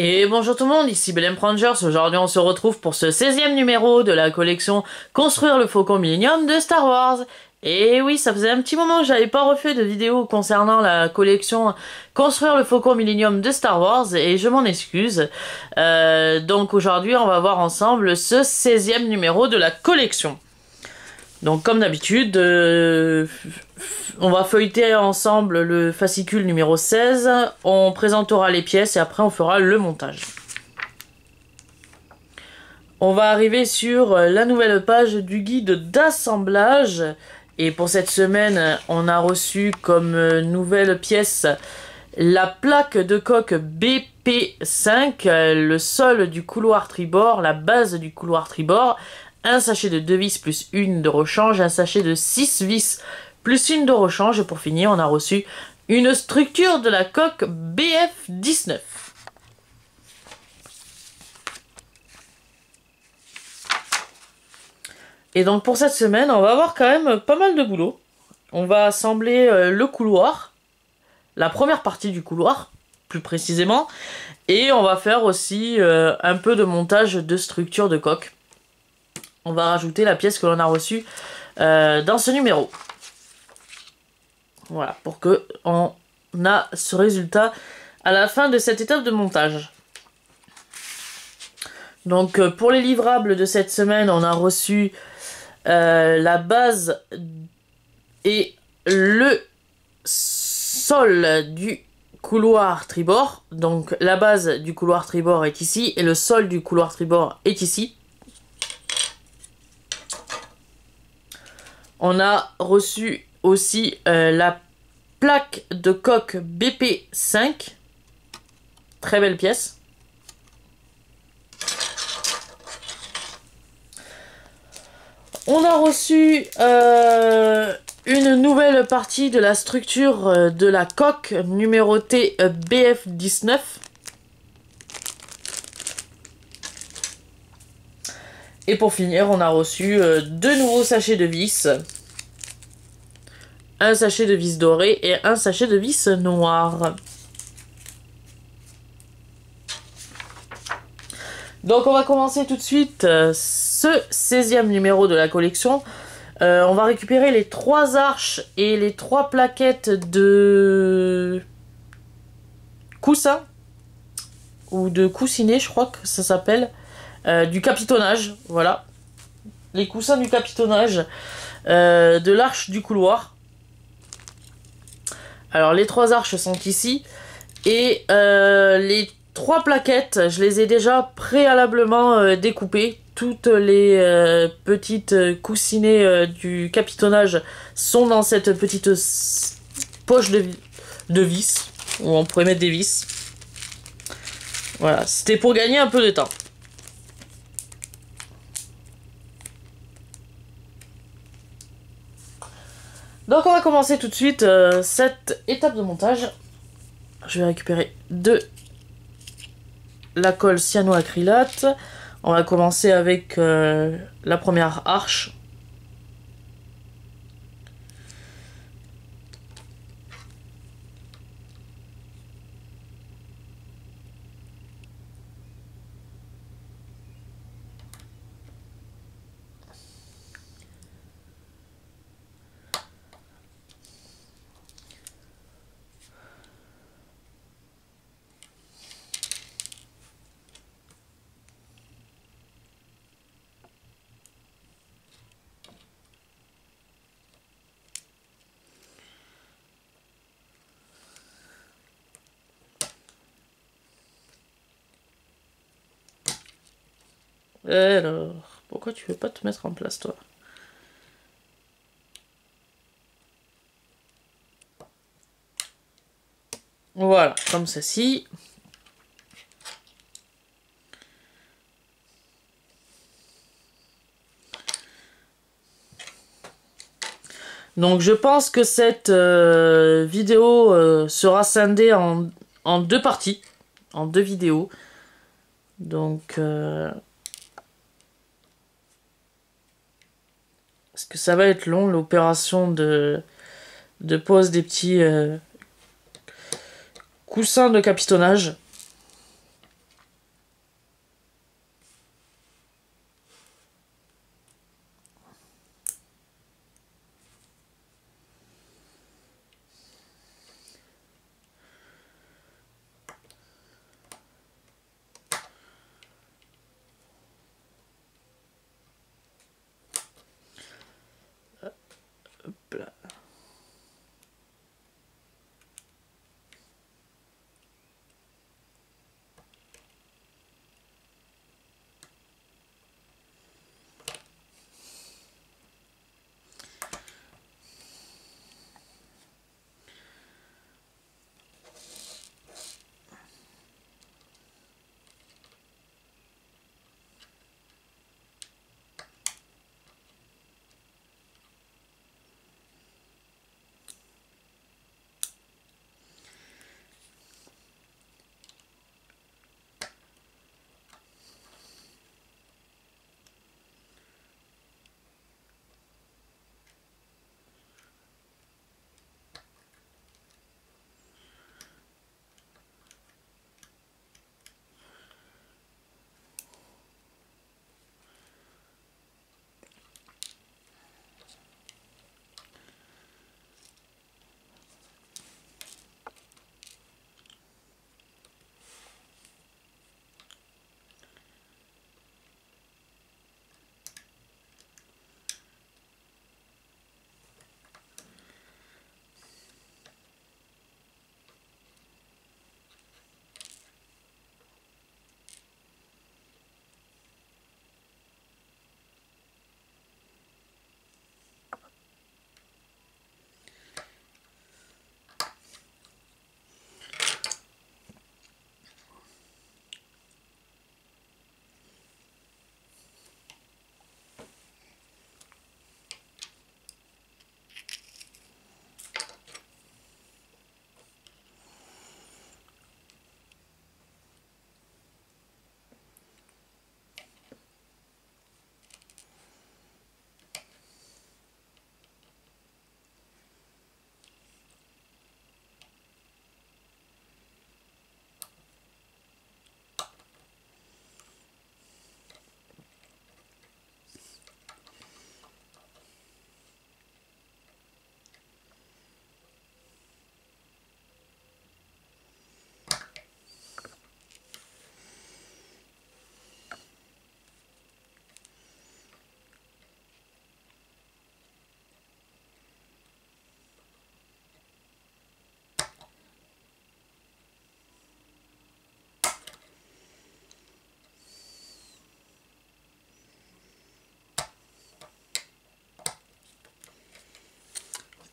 Et bonjour tout le monde, ici Belém Rangers. Aujourd'hui on se retrouve pour ce 16e numéro de la collection Construire le Faucon Millenium de Star Wars. Et oui, ça faisait un petit moment que j'avais pas refait de vidéo concernant la collection Construire le Faucon Millenium de Star Wars et je m'en excuse. Donc aujourd'hui on va voir ensemble ce 16e numéro de la collection. Donc comme d'habitude, on va feuilleter ensemble le fascicule numéro 16, on présentera les pièces et après on fera le montage. On va arriver sur la nouvelle page du guide d'assemblage et pour cette semaine on a reçu comme nouvelle pièce la plaque de coque BP5, le sol du couloir tribord, la base du couloir tribord, un sachet de 2 vis plus une de rechange, un sachet de 6 vis plus une de rechange. Et pour finir, on a reçu une structure de la coque BF19. Et donc pour cette semaine, on va avoir quand même pas mal de boulot. On va assembler le couloir, la première partie du couloir, plus précisément. Et on va faire aussi un peu de montage de structure de coque. On va rajouter la pièce que l'on a reçue dans ce numéro. Voilà, pour que on a ce résultat à la fin de cette étape de montage. Donc pour les livrables de cette semaine, on a reçu la base et le sol du couloir tribord. Donc la base du couloir tribord est ici et le sol du couloir tribord est ici. On a reçu aussi la plaque de coque BP5. Très belle pièce. On a reçu une nouvelle partie de la structure de la coque numérotée BF19. Et pour finir, on a reçu deux nouveaux sachets de vis. Un sachet de vis doré et un sachet de vis noir. Donc on va commencer tout de suite ce 16e numéro de la collection. On va récupérer les 3 arches et les 3 plaquettes de coussins. Ou de coussinet, je crois que ça s'appelle. Du capitonnage, voilà. Les coussins du capitonnage de l'arche du couloir. Alors les 3 arches sont ici. Et les 3 plaquettes, je les ai déjà préalablement découpées. Toutes les petites coussinets du capitonnage sont dans cette petite poche de vis. Où on pourrait mettre des vis. Voilà, c'était pour gagner un peu de temps. Donc on va commencer tout de suite cette étape de montage. Je vais récupérer de la colle cyanoacrylate. On va commencer avec la première arche. Alors, pourquoi tu veux pas te mettre en place, toi? Voilà, comme ceci. Donc je pense que cette vidéo sera scindée en 2 parties, en 2 vidéos. Donc parce que ça va être long l'opération de pose des petits coussins de capitonnage.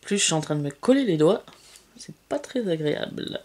plus, je suis en train de me coller les doigts. C'est pas très agréable.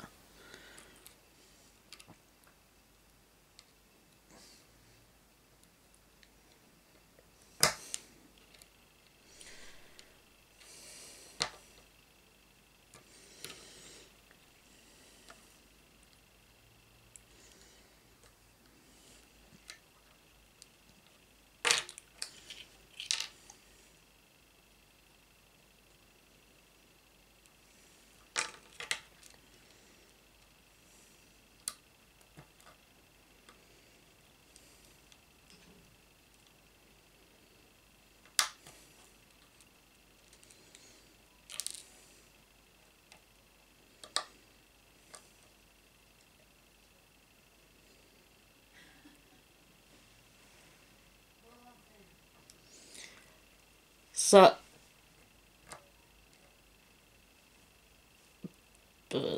Ça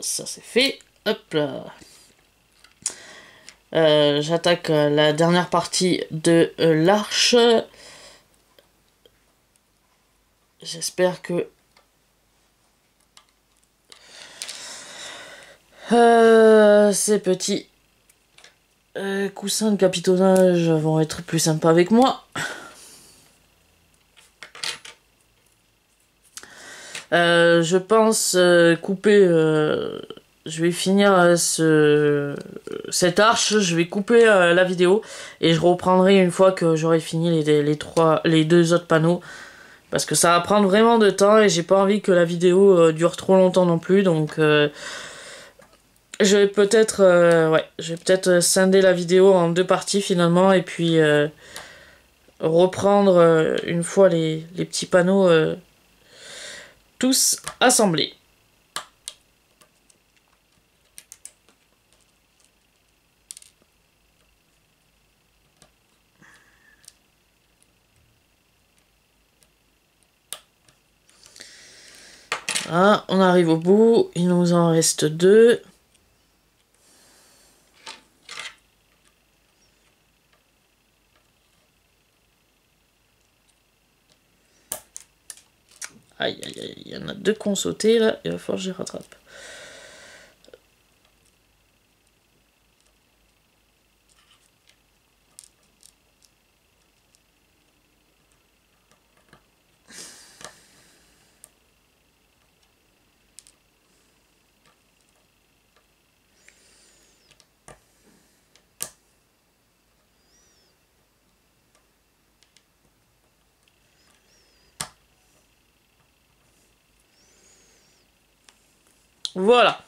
c'est fait. Hop là. J'attaque la dernière partie de l'arche. J'espère que ces petits coussins de capitonnage vont être plus sympas avec moi. Je pense couper... je vais finir cette arche, je vais couper la vidéo et je reprendrai une fois que j'aurai fini les deux autres panneaux. Parce que ça va prendre vraiment de temps et j'ai pas envie que la vidéo dure trop longtemps non plus. Donc je vais peut-être scinder la vidéo en 2 parties finalement et puis reprendre une fois les petits panneaux tous assemblés. Ah, on arrive au bout, il nous en reste 2. Aïe, aïe, aïe, il y en a 2 qui ont sauté là, il va falloir que je les rattrape. Voilà.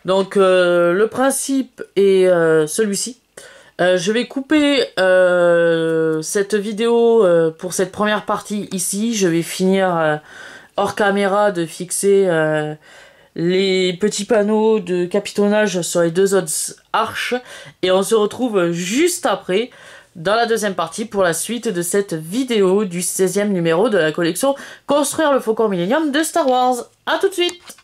Donc le principe est celui-ci. Je vais couper cette vidéo pour cette première partie ici. Je vais finir hors caméra de fixer les petits panneaux de capitonnage sur les 2 autres arches. Et on se retrouve juste après dans la deuxième partie pour la suite de cette vidéo du 16e numéro de la collection Construire le Faucon Millenium de Star Wars. A tout de suite!